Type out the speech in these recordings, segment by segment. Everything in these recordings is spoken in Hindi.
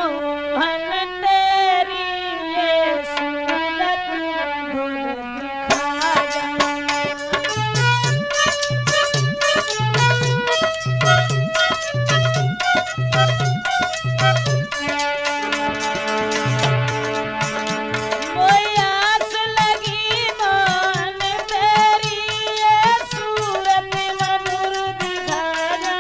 मोहन तेरी ये सूरत मधुर दिखाया। कोई आस लगी मोहन तेरी ये सूरत मधुर दिखाया।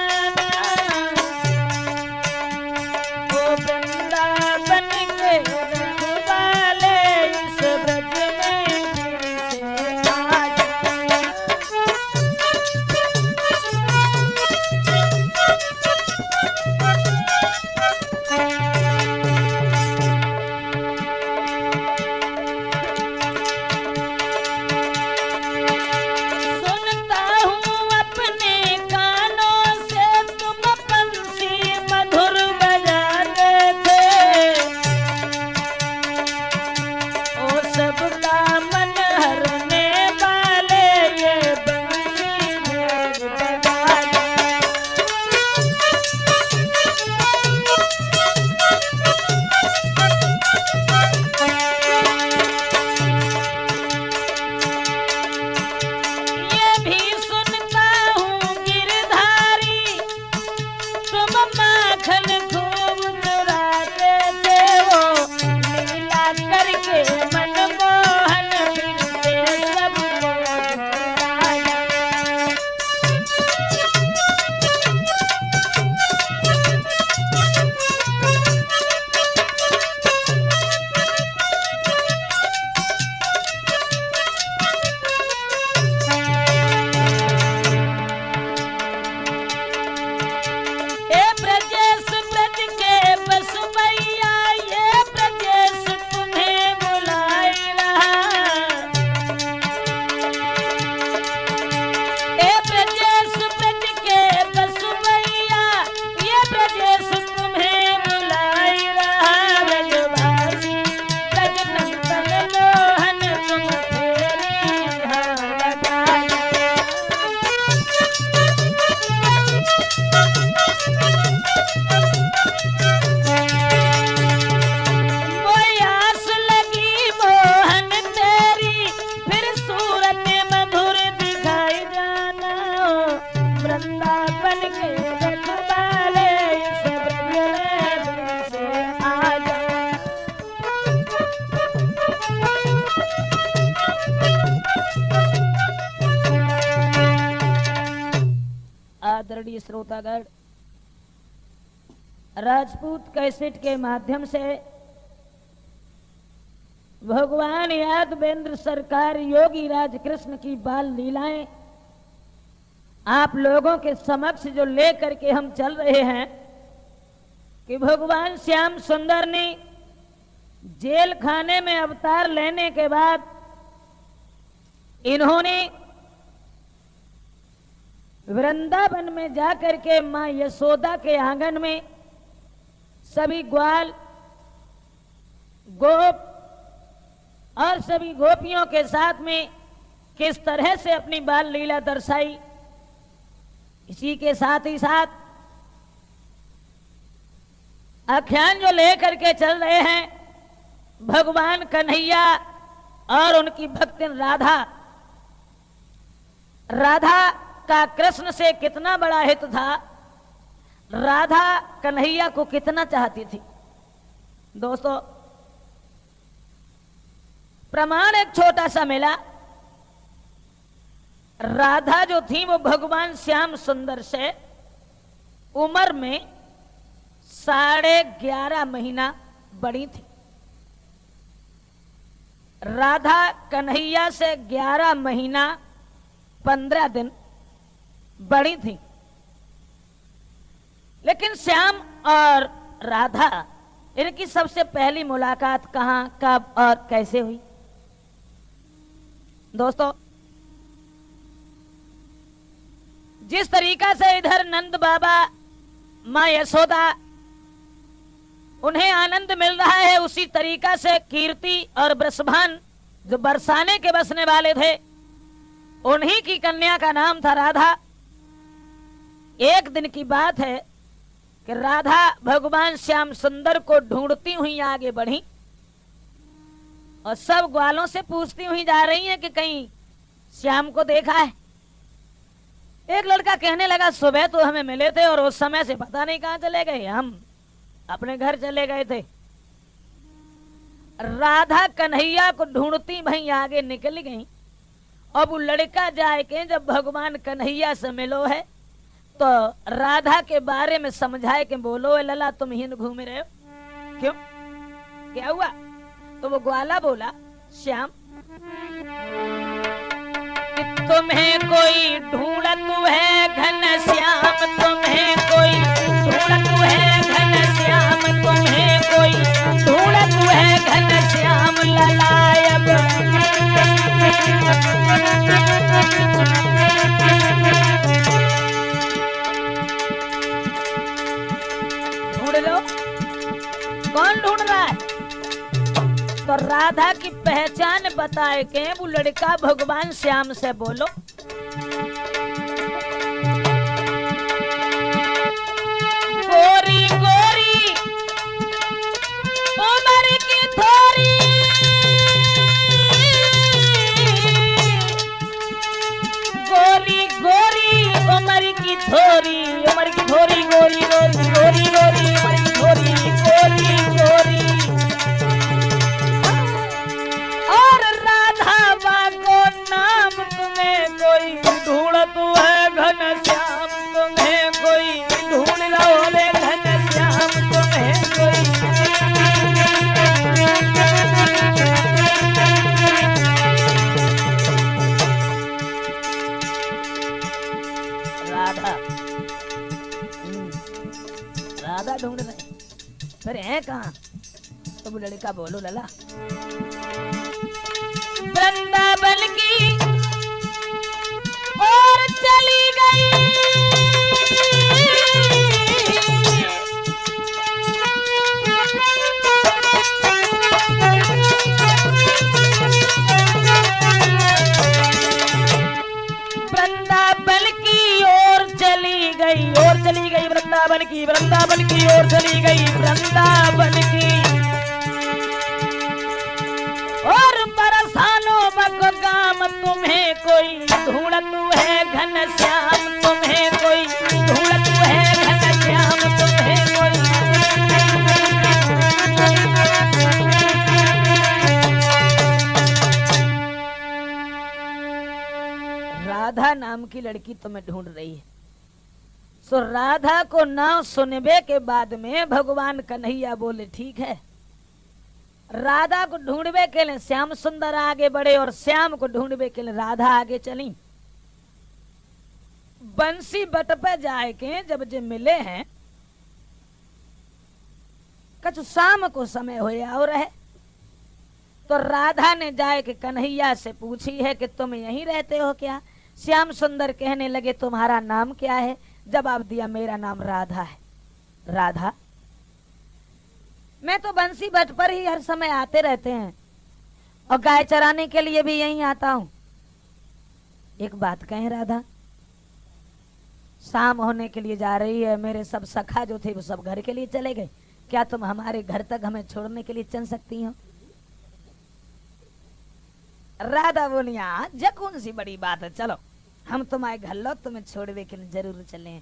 वो वृंदावन के रखवाले इस ब्रज में फिर से आ जाए। सुनता हूँ अपने कानों से तुम बंसी मधुर बजाते थे। ओ सबका मन हरने वाले ये बंसी ढेर बजाते। ये भी सुनता हूँ गिरधारी तुम माखन खूब चुराते थे। वो लीला करके मनमोहन फिर से सबको दिखलाया। ए ब्रजेश ब्रज के बसुमैया ये ब्रजेश तुम्हें बुलाई रहा। ए ब्रजेश ब्रज के बसुमैया ये ब्रजेश तुम्हें बुलाई रहा। ब्रजवासी ब्रजनंदन मोहन तुम फेरी यहाँ बताया। कोई आस लगी मोहन तेरी फिर सूरत मधुर दिखाई जाना। वृंदावन के रखवाले इस ब्रज में फिर से आ जाए। आदरणीय श्रोतागण, राजपूत कैसेट के माध्यम से भगवान यादवेंद्र सरकार योगी राज कृष्ण की बाल लीलाएं आप लोगों के समक्ष जो लेकर के हम चल रहे हैं कि भगवान श्याम सुंदर ने जेल खाने में अवतार लेने के बाद इन्होंने वृंदावन में जाकर के मां यशोदा के आंगन में सभी ग्वाल गोप और सभी गोपियों के साथ में किस तरह से अपनी बाल लीला दर्शाई। इसी के साथ ही साथ आख्यान जो लेकर के चल रहे हैं भगवान कन्हैया और उनकी भक्तिन राधा। राधा का कृष्ण से कितना बड़ा हित था, राधा कन्हैया को कितना चाहती थी। दोस्तों, प्रमाण एक छोटा सा मिला। राधा जो थी वो भगवान श्याम सुंदर से उम्र में 11.5 महीना बड़ी थी। राधा कन्हैया से 11 महीना 15 दिन बड़ी थी। लेकिन श्याम और राधा इनकी सबसे पहली मुलाकात कहां, कब और कैसे हुई? दोस्तों, जिस तरीका से इधर नंद बाबा मां यशोदा उन्हें आनंद मिल रहा है, उसी तरीका से कीर्ति और ब्रसभान जो बरसाने के बसने वाले थे, उन्हीं की कन्या का नाम था राधा। एक दिन की बात है, कि राधा भगवान श्याम सुंदर को ढूंढती हुई आगे बढ़ी और सब ग्वालों से पूछती हुई जा रही है कि कहीं श्याम को देखा है। एक लड़का कहने लगा सुबह तो हमें मिले थे और उस समय से पता नहीं कहां चले गए, हम अपने घर चले गए थे। राधा कन्हैया को ढूंढती भई आगे निकल गई। अब वो लड़का जाए के जब भगवान कन्हैया से मिलो है तो राधा के बारे में समझाए के बोलो लला तुम हिन घूम रहे हो, क्यों क्या हुआ? तो वो ग्वाला बोला श्याम तुम्हें कोई ढूंढत है घन श्याम, तुम्हें कोई ढूंढत है घन श्याम, तुम्हें कोई ढूंढत है घन श्याम ललायब। ढूंढ लो, कौन ढूंढ रहा है? तो राधा की पहचान बताए के वो लड़का भगवान श्याम से बोलो गोरी गोरी उमर की थोरी, गोरी गोरी उमर की थोरी, उमर की थोरी गोरी गोरी गोरी गोरी उमर की थोरी गोरी गोरी। और राधा को नाम तुम्हें कोई ढूंढत है घन श्याम, तुम्हें कोई ढूंढ लो रे घन श्याम, तुम्हें कोई। राधा राधा ढूंढ रहे फिर है कहाँ? तो वो लड़का बोलो लला वृंदावन की और चली गई, वृंदावन की ओर चली गई, और चली गई वृंदावन की, वृंदावन की ओर चली गई वृंदावन की। और बरसानो बको गाम तुम्हें कोई ढूंढत है घन श्याम, तुम्हें कोई ढूंढत है घन श्याम, तुम्हें कोई। राधा नाम की लड़की तुम्हें ढूंढ रही है। सो राधा को नाम सुनबे के बाद में भगवान कन्हैया बोले ठीक है। राधा को ढूंढबे के लिए श्याम सुंदर आगे बढ़े और श्याम को ढूंढबे के लिए राधा आगे चली। बंसी बट पे जाए के जब जे मिले हैं कछु शाम को समय होया और है तो राधा ने जाए के कन्हैया से पूछी है कि तुम यहीं रहते हो क्या? श्याम सुंदर कहने लगे तुम्हारा नाम क्या है? जवाब दिया मेरा नाम राधा है। राधा मैं तो बंसी भट्ट पर ही हर समय आते रहते हैं और गाय चराने के लिए भी यहीं आता हूं। एक बात कहें राधा, शाम होने के लिए जा रही है, मेरे सब सखा जो थे वो सब घर के लिए चले गए, क्या तुम हमारे घर तक हमें छोड़ने के लिए चल सकती हो? राधा बोली हाँ जे कौन सी बड़ी बात है, चलो हम तुम्हारे घर लो, तुम्हें छोड़ने के लिए जरूर चले।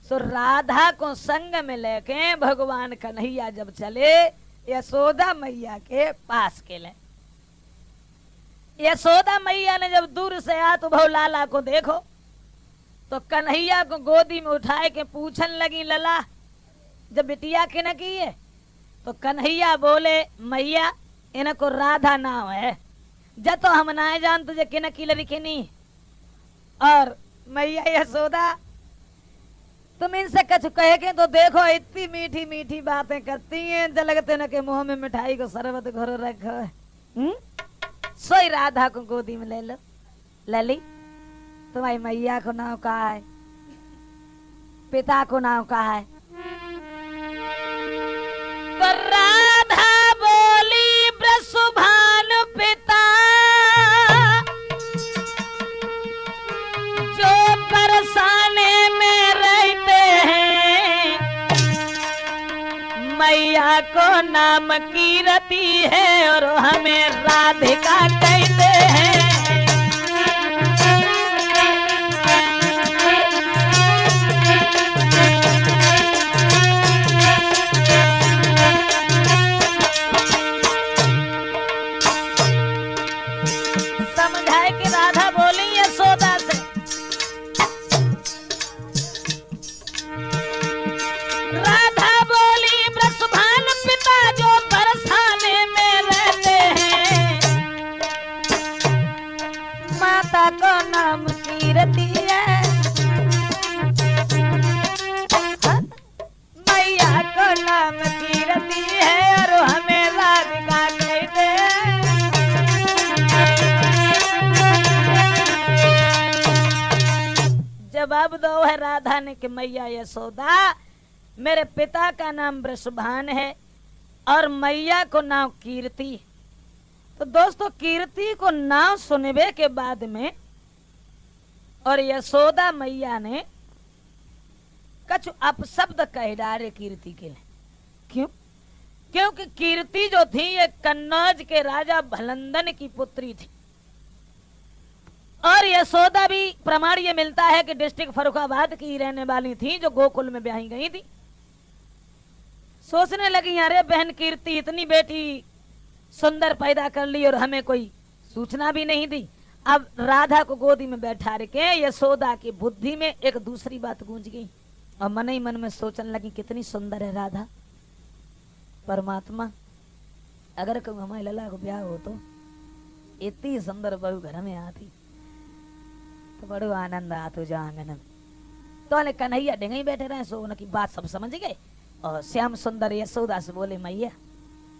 सो राधा को संग में लेके भगवान कन्हैया जब चले यशोदा मैया के पास के ले। यशोदा मैया ने जब दूर से आ तो भव लाला को देखो तो कन्हैया को गोदी में उठाए के पूछन लगी लला जब बिटिया के न की है तो कन्हैया बोले मैया इनको राधा नाम है, जब तो हम ना जान तुझे किन की लड़की नहीं। और मैया यशोदा तुम इनसे कछ कहे के तो देखो इतनी मीठी मीठी बातें करती हैं, जलगते न के मुंह में मिठाई को शरबत घोर रखो है। सोई राधा को गोदी में ले लो। लली तुम्हारी मैया को नाम कहा है? पिता को नाम कहा है? तो राधा बोली ब्रसुभान पिता जो बरसाने में रहते हैं मैया को नाम कीरति है और हमें राधिका कहते हैं। समझाए कि राधा बोली यशोदा से, राधा बोली वृषभान पिता जो बरसाने में रहते हैं, माता को नाम कीरति है, मैया को नाम कीरति है और हमें राधिका कहते हैं। जवाब दो है राधा ने कि मैया यशोदा, मेरे पिता का नाम वृषभान है और मैया को नाम कीर्ति। तो दोस्तों, कीर्ति को नाम सुनने के बाद में और यशोदा मैया ने कुछ अपशब्द कह डाले कीर्ति के लिए। क्यों? क्योंकि कीर्ति जो थी ये कन्नौज के राजा भलंदन की पुत्री थी और यशोदा भी प्रमाण ये मिलता है कि डिस्ट्रिक्ट फर्रुखाबाद की रहने वाली थी, जो गोकुल में ब्याही गई थी। सोचने लगी, अरे बहन कीर्ति इतनी बेटी सुंदर पैदा कर ली और हमें कोई सूचना भी नहीं दी। अब राधा को गोदी में बैठा के यशोदा की बुद्धि में एक दूसरी बात गूंज गई और मन ही मन में सोचने लगी, कितनी सुंदर है राधा। परमात्मा, अगर कोई हमारे लला को ब्याह हो तो इतनी सुंदर बहू घर में आती तो बड़ो आनंद आतो जो आंगन में। तो कन्हैया डेंगे बैठे रहे, सो उनकी बात सब समझ गए और श्याम सुंदर यशोदा से बोले, मैया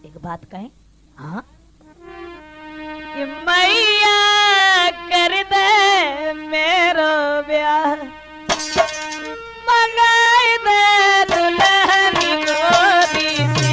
एक बात कहें? हाँ। मैया कर दे मेरो ब्याह, मंगाई दे दुल्हन गोदी सी।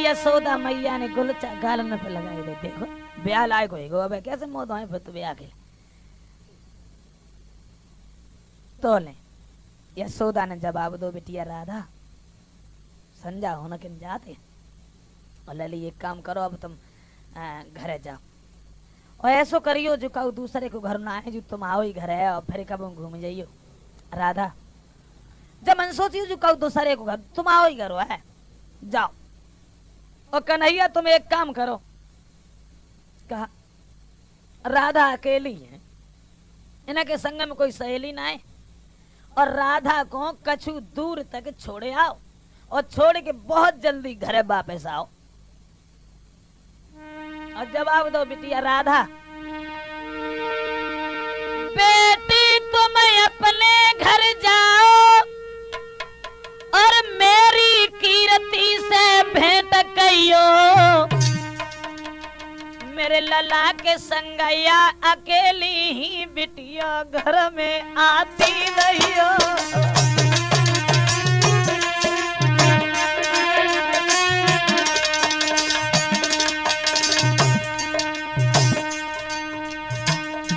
यशोदा मैया ने गुलचा गालन पे लगाए दे, देखो ब्याह लायक होएगो, अब कैसे मौत होए फिर तो ब्याह के। तो ले यशोदा ने जवाब दो, बिटिया राधा संजा होना किन जाते और लली एक काम करो, अब तुम घरे जाओ और ऐसो करियो जो कहू दूसरे को घर ना आए, जो तुम आओ ही घर है और फिर कब घूम जाइयो। राधा जब मन सोचियो जो कहू दूसरे को घर, तुम आओ ही घर है, जाओ। और कन्हैया तुम एक काम करो, कहा राधा अकेली है, इनके संग में कोई सहेली ना है और राधा को कछु दूर तक छोड़े आओ और छोड़ के बहुत जल्दी घर वापस आओ। और जवाब दो, बिटिया राधा, बेटी तुम अपने घर जाओ और मेरी कीर्ति से भेंट कहियो, मेरे लला के संगैया अकेली ही बिटिया घर में आती रहियो।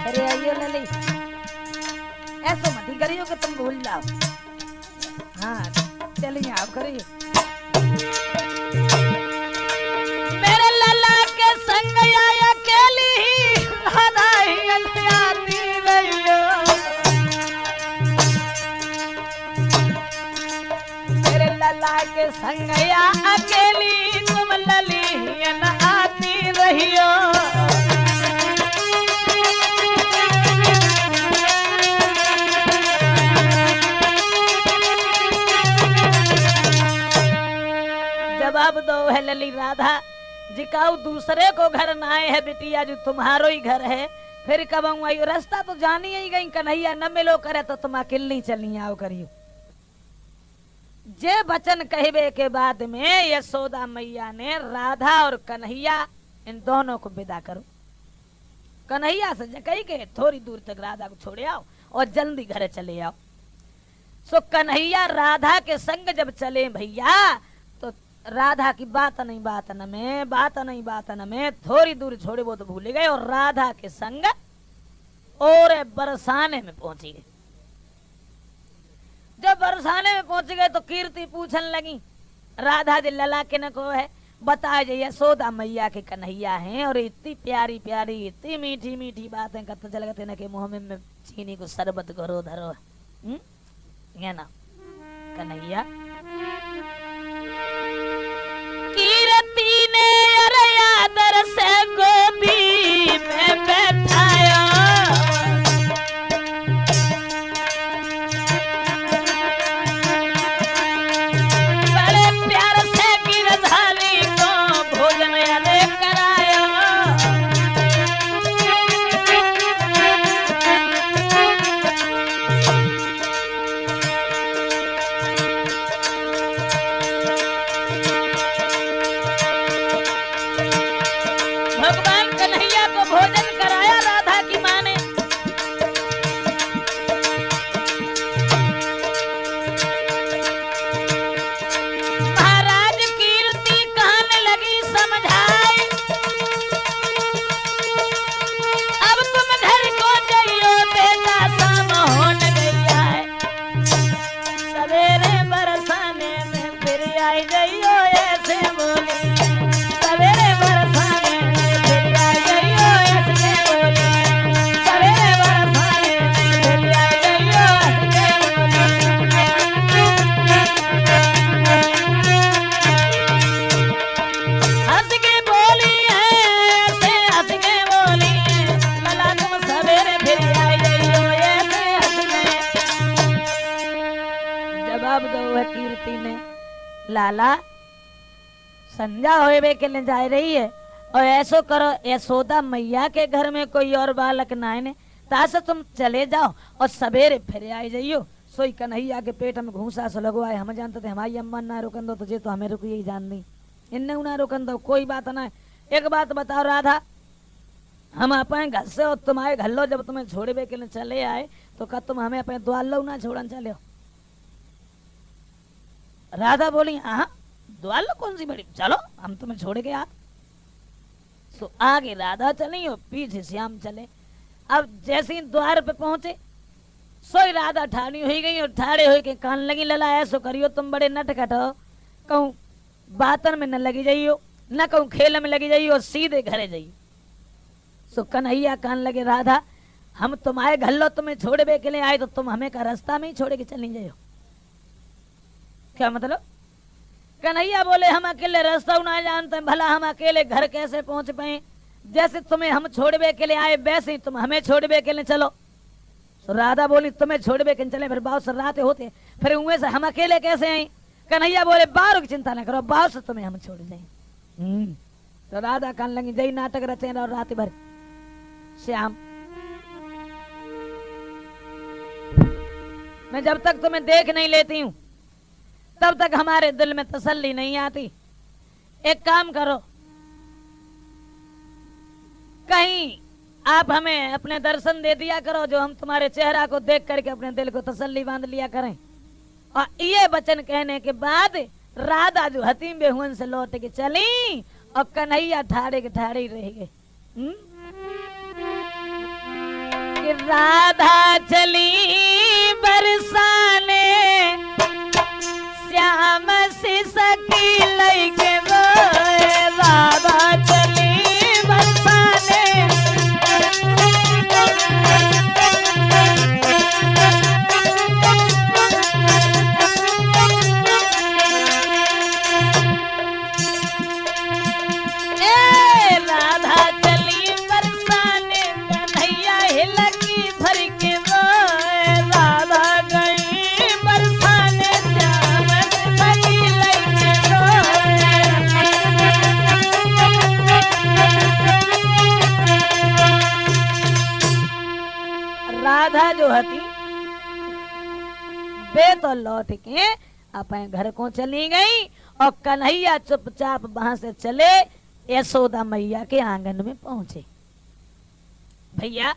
अरे आइयो लली, ऐसा मत ही करियो कि तुम भूल जाओ। हाँ चलिए आप करिए। मेरे लला के संग आया अकेली ही राधा ही आती रहियो, मेरे लला के संग आया अकेली तुम लली ही आती रहियो। है लली राधा जिकाऊ दूसरे को घर ना आए है बिटिया जो तुम्हारो ही घर है, फिर कब आई रास्ता तो जानी ही गई कन्हैया न मिलो करे तो तुम अकेली चलनी आओ करियो। जे वचन कहबे के बाद में यशोदा मैया ने राधा और कन्हैया इन दोनों को विदा करो। कन्हैया से कही के थोड़ी दूर तक राधा को छोड़े आओ और जल्दी घर चले आओ। सो कन्हैया राधा के संग जब चले भैया तो राधा की बात नहीं बात न में थोड़ी दूर छोड़े वो तो भूल गए और राधा के संग और बरसाने में पहुंची गए। जब बरसाने में पहुंच गए तो कीर्ति पूछने लगी राधा जी लला के न को है बताए जे यशोदा मैया के कन्हैया हैं और इतनी प्यारी प्यारी इतनी मीठी मीठी बातें करते चल गए न के मुंह में चीनी को शरबत करो धरो ये ना कन्हैया। कीर्ति ने अरे आदर से गोदी में बैठाया लाला संध्या होए के लिए जा रही है और ऐसो करो यशोदा मैया के घर में कोई और बालक ना है तासे तुम चले जाओ और सवेरे फिर आए जाइयो। सोई कन्हैया के पेट में घूसा से लगो आए हम जानते थे हमारी अम्मा ना रोकन दो तुझे तो हमें रुक यही जान दी इन्ने ना रोकन दो कोई बात ना है। एक बात बताओ राधा हम अपने घर से और तुम्हारे घर लो जब तुम्हें छोड़े के लिए चले आए तो क्या तुम हमें अपने द्वार लो ना छोड़न चले हो। राधा बोली हाँ द्वार लो कौन सी बड़ी चलो हम तुम्हें छोड़ के आ। तो आगे राधा चली और पीछे श्याम चले। अब जैसे ही द्वार पे पहुंचे सोई राधा ठानी हुई गई और ठाड़े हुई के कान लगी लला ऐसो करियो तुम बड़े नटखट हो कहूँ बातन में न लगी जाइयो न कहूँ खेल में लगी जाइयो और सीधे घरे जाइयो। सो कन्हैया कान लगे राधा हम तुम्हारे घर लो तुम्हें छोड़े के लिए आए तो तुम हमें का रास्ता में ही छोड़े के चली जाइयो। क्या मतलब? कन्हैया बोले हम अकेले रास्ता ना जानते भला हम अकेले घर कैसे पहुंच पाए। जैसे तुम्हें हम छोड़बे के लिए आए वैसे ही तुम हमें छोड़बे के लिए चलो। तो राधा बोली तुम्हें छोड़बे के चले फिर बहुत सर रात होते फिर उनमें से हम अकेले कैसे आए। कन्हैया बोले बाहर की चिंता न करो बाहर से तुम्हें हम छोड़ जाए। तो राधा कान लगी जय नाटक रचे और रात भर श्याम मैं जब तक तुम्हें देख नहीं लेती हूँ तब तक हमारे दिल में तसल्ली नहीं आती। एक काम करो कहीं आप हमें अपने दर्शन दे दिया करो जो हम तुम्हारे चेहरा को देख करके अपने दिल को तसल्ली बांध लिया करें। और ये वचन कहने के बाद राधा जो हतीम बेहुन से लौट के चली और कन्हैया ठाड़े के ठाड़े ही रह गए। राधा चली बरसाने श्याम से सखी लइके राधा चली बरसाने राधा चली बरसाने कन्हैया हिलकी भर के राधा गई बरसाने श्याम से सखी लइके जो हती वे तो लौट के अपने घर को चली गई और कन्हैया चुपचाप वहां से चले यशोदा मैया के आंगन में पहुंचे। भैया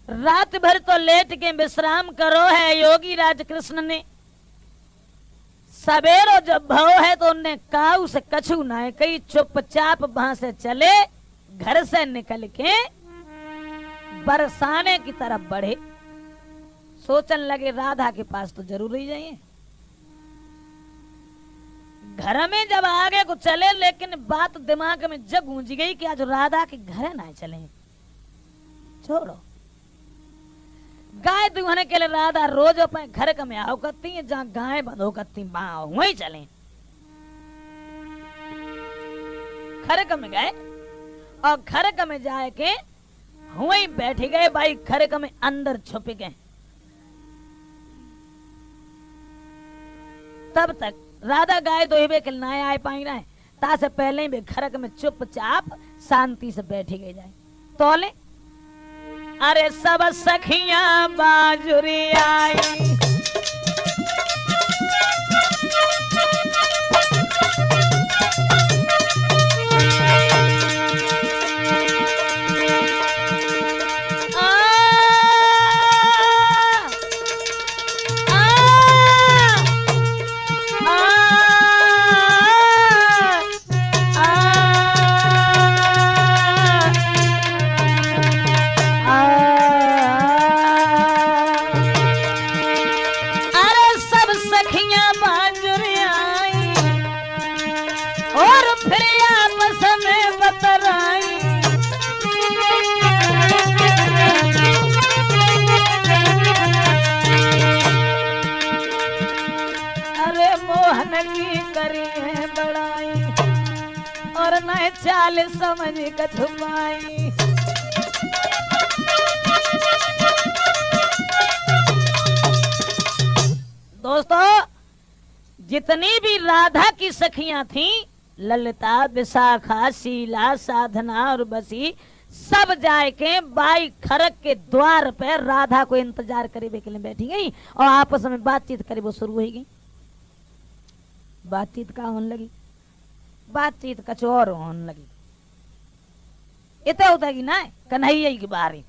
रात भर तो लेट के विश्राम करो है योगी राज कृष्ण ने। सवेरो जब भाव है तो उनने काऊ से कछु ना कही, चुपचाप वहां से चले, घर से निकल के बरसाने की तरफ बढ़े। सोचन लगे राधा के पास तो जरूर ही जाइए। घर में जब आगे को चले, लेकिन बात दिमाग में जब गूंज गई कि आज राधा के घर ना चले। छोड़ो, गाय दुहने के लिए राधा रोज अपने घर का में आओ करती है, जहाँ गाय बंधो करती वहीं चले। खरक में गए और खरक में जाए के वहीं बैठ गए। भाई खरक में अंदर छुप गए। तब तक राधा गाय दोहिबे के ना आए पाई रहे, ता से पहले भी खरक में चुपचाप शांति से बैठी गई जाए। तोले अरे सब सखियां बाजुरी आई, चाल समझ का छुपाई। दोस्तों, जितनी भी राधा की सखियां थीं, ललिता, विशाखा, शीला, साधना और बसी, सब जाए के बाई खरक के द्वार पे राधा को इंतजार करे के लिए बैठी गई और आपस में बातचीत करे वो शुरू हो गई। बातचीत का होने लगी, बातचीत कछ और होने लगी। इतना होता कि ना कन्हैया की बारी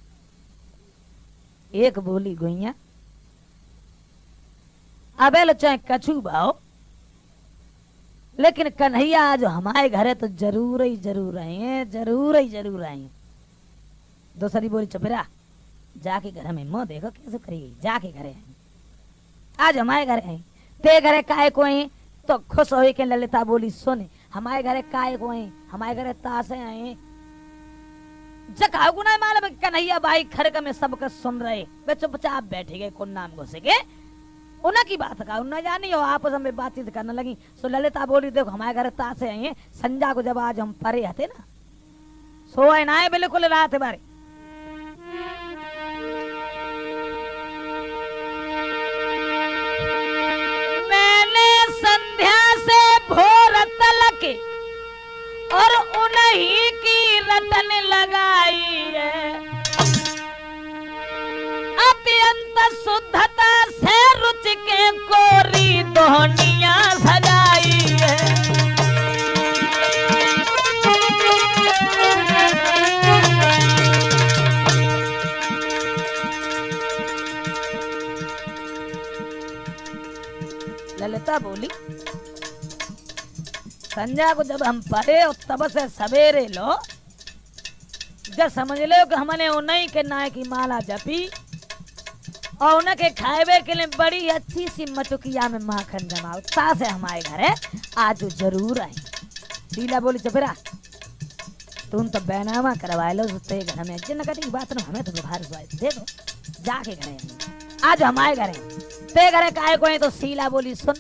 एक बोली गोइया, अबे चाहे कछु भाओ, लेकिन कन्हैया आज हमारे घर है तो जरूर ही जरूर आए, जरूर ही जरूर आए। दूसरी बोली चुपरा, जाके घर में मुंह देखो कैसे करेगी, जाके घरे आज हमारे घर है, ते घरे काहे को आई तो खुश हो के ललिता बोली सुने, हमारे घरे काहे को आई, हमारे घरे तासे आए। जगह मालूम कन्हैया भाई खरक में सबका सुन रहे, वे चुपचाप बैठे गए, कौन नाम घुसे गए, उन्हें की बात का उन्हें जानी और आपस में बातचीत करने लगी। सो ललिता बोली देखो हमारे घर तासे आए, संजा को जब आज हम परे हते ना, सोए ना बिल्कुल रात बारे। मैंने संध्या से भोर तलक और उन्हीं की रटन लगाई है, अत्यंत शुद्धता से रुच के कोरी दोहनिया सजाई है। ललिता बोली संध्या को जब हम पढ़े और तब से सवेरे लो, जब समझ लो कि हमने उन्हीं के नाय की माला जपी और उनके खाएबे के लिए बड़ी अच्छी सी मटुकिया में माखन जमाओ, सासे हमारे घर है आज जरूर आई। शीला बोली चपरा तुम तो बैनामा करवा लो, ते घर में जिन की बात ना हमें तो बुखार देखो जाके घरे आज हमारे घर है, ते घरे काहे को है। तो शीला बोली सुन